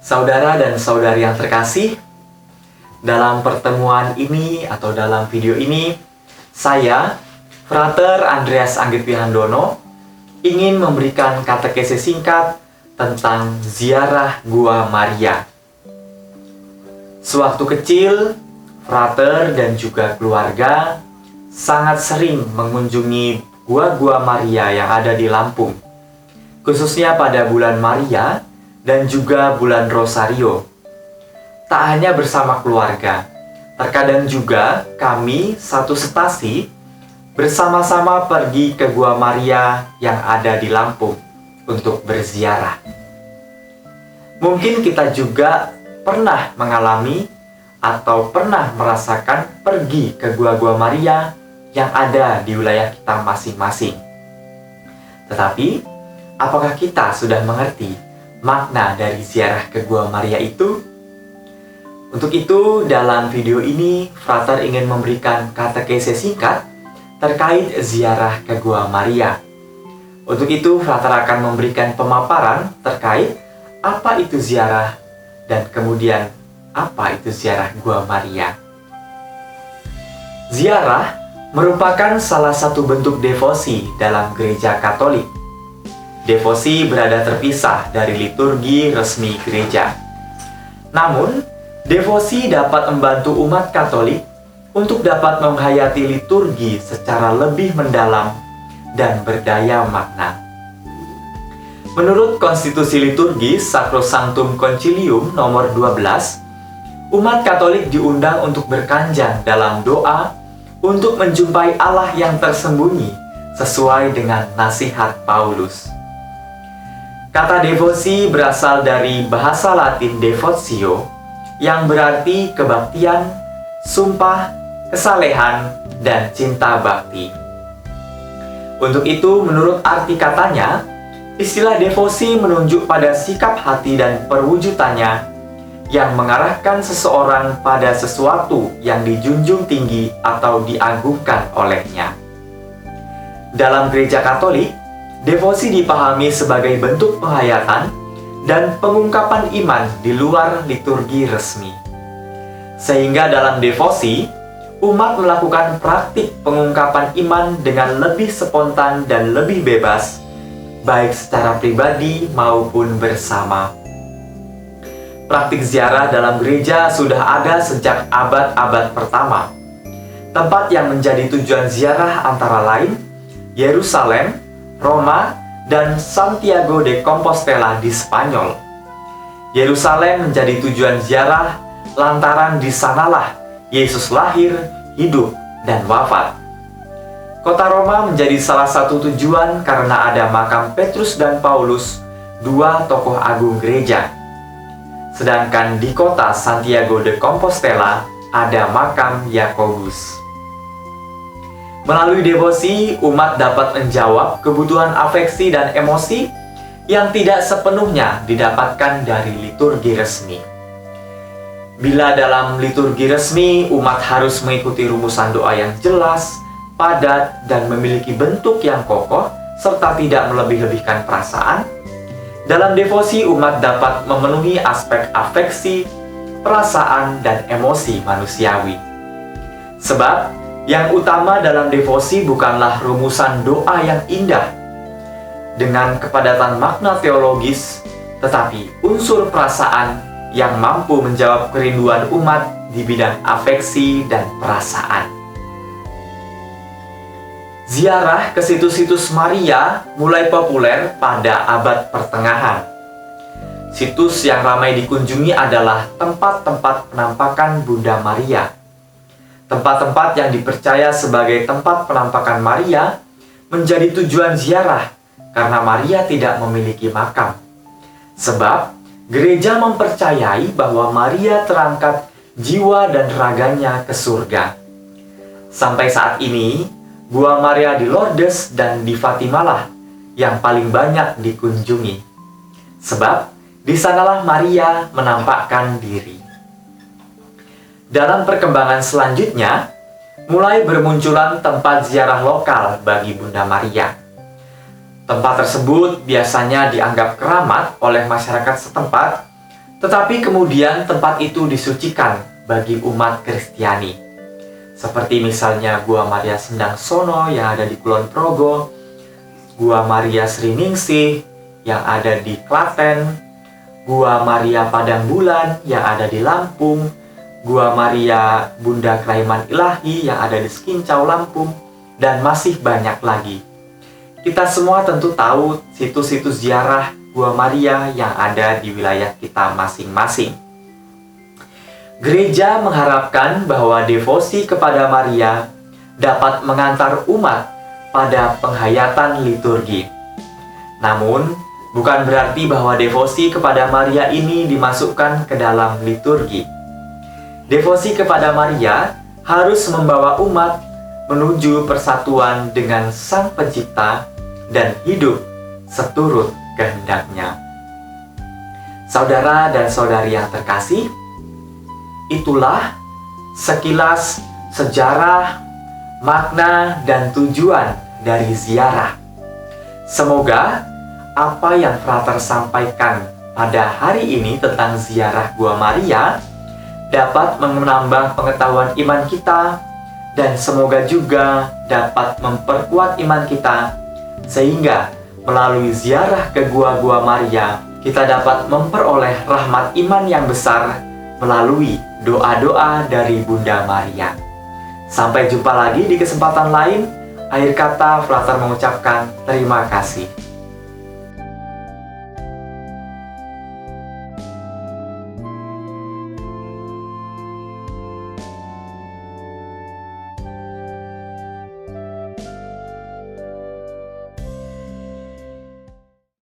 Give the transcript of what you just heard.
Saudara dan saudari yang terkasih, dalam pertemuan ini atau dalam video ini, saya, Frater Andreas Anggit Wihandono, ingin memberikan katekese singkat tentang ziarah Gua Maria. Sewaktu kecil, Frater dan juga keluarga sangat sering mengunjungi Gua Maria yang ada di Lampung, khususnya pada bulan Maria dan juga bulan Rosario. Tak hanya bersama keluarga, terkadang juga kami satu stasi bersama-sama pergi ke Gua Maria yang ada di Lampung untuk berziarah. Mungkin kita juga pernah mengalami atau pernah merasakan pergi ke Gua Maria yang ada di wilayah kita masing-masing. Tetapi, apakah kita sudah mengerti makna dari ziarah ke Gua Maria itu? Untuk itu, dalam video ini, Frater ingin memberikan katekese singkat terkait ziarah ke Gua Maria. Untuk itu, Frater akan memberikan pemaparan terkait apa itu ziarah dan kemudian apa itu ziarah Gua Maria. Ziarah merupakan salah satu bentuk devosi dalam gereja Katolik. Devosi berada terpisah dari liturgi resmi gereja. Namun, devosi dapat membantu umat Katolik untuk dapat menghayati liturgi secara lebih mendalam dan berdaya makna. Menurut konstitusi liturgi Sacrosanctum Concilium nomor 12, umat Katolik diundang untuk berkanjang dalam doa untuk menjumpai Allah yang tersembunyi sesuai dengan nasihat Paulus. Kata devosi berasal dari bahasa Latin devotio, yang berarti kebaktian, sumpah, kesalehan, dan cinta bakti. Untuk itu, menurut arti katanya, istilah devosi menunjuk pada sikap hati dan perwujudannya yang mengarahkan seseorang pada sesuatu yang dijunjung tinggi atau diagungkan olehnya. Dalam gereja Katolik, devosi dipahami sebagai bentuk penghayatan dan pengungkapan iman di luar liturgi resmi. Sehingga dalam devosi, umat melakukan praktik pengungkapan iman dengan lebih spontan dan lebih bebas, baik secara pribadi maupun bersama. Praktik ziarah dalam gereja sudah ada sejak abad-abad pertama. Tempat yang menjadi tujuan ziarah antara lain Yerusalem, Roma, dan Santiago de Compostela di Spanyol. Yerusalem menjadi tujuan ziarah lantaran di sanalah Yesus lahir, hidup, dan wafat. Kota Roma menjadi salah satu tujuan karena ada makam Petrus dan Paulus, dua tokoh agung gereja. Sedangkan di kota Santiago de Compostela ada makam Yakobus. Melalui devosi, umat dapat menjawab kebutuhan afeksi dan emosi yang tidak sepenuhnya didapatkan dari liturgi resmi. Bila dalam liturgi resmi, umat harus mengikuti rumusan doa yang jelas, padat, dan memiliki bentuk yang kokoh, serta tidak melebih-lebihkan perasaan. Dalam devosi, umat dapat memenuhi aspek afeksi, perasaan, dan emosi manusiawi. Sebab, yang utama dalam devosi bukanlah rumusan doa yang indah dengan kepadatan makna teologis, tetapi unsur perasaan yang mampu menjawab kerinduan umat di bidang afeksi dan perasaan. Ziarah ke situs-situs Maria mulai populer pada abad pertengahan. Situs yang ramai dikunjungi adalah tempat-tempat penampakan Bunda Maria. Tempat-tempat yang dipercaya sebagai tempat penampakan Maria menjadi tujuan ziarah karena Maria tidak memiliki makam. Sebab gereja mempercayai bahwa Maria terangkat jiwa dan raganya ke surga. Sampai saat ini, Gua Maria di Lourdes dan di Fatimalah yang paling banyak dikunjungi. Sebab di sanalah Maria menampakkan diri. Dalam perkembangan selanjutnya, mulai bermunculan tempat ziarah lokal bagi Bunda Maria. Tempat tersebut biasanya dianggap keramat oleh masyarakat setempat, Tetapi kemudian tempat itu disucikan bagi umat Kristiani. Seperti misalnya Gua Maria Sendang Sono yang ada di Kulon Progo, Gua Maria Sriningsih yang ada di Klaten, Gua Maria Padang Bulan yang ada di Lampung, Gua Maria Bunda Kraiman Ilahi yang ada di Sekincau, Lampung, dan masih banyak lagi. Kita semua tentu tahu situs-situs ziarah Gua Maria yang ada di wilayah kita masing-masing. Gereja mengharapkan bahwa devosi kepada Maria dapat mengantar umat pada penghayatan liturgi. Namun, bukan berarti bahwa devosi kepada Maria ini dimasukkan ke dalam liturgi. Devosi kepada Maria harus membawa umat menuju persatuan dengan Sang Pencipta dan hidup seturut kehendaknya. Saudara dan saudari yang terkasih, itulah sekilas sejarah, makna, dan tujuan dari ziarah. Semoga apa yang Frater sampaikan pada hari ini tentang ziarah Gua Maria dapat menambah pengetahuan iman kita, dan semoga juga dapat memperkuat iman kita, sehingga melalui ziarah ke Gua Maria kita dapat memperoleh rahmat iman yang besar melalui doa-doa dari Bunda Maria. Sampai jumpa lagi di kesempatan lain. Akhir kata, Frater mengucapkan terima kasih.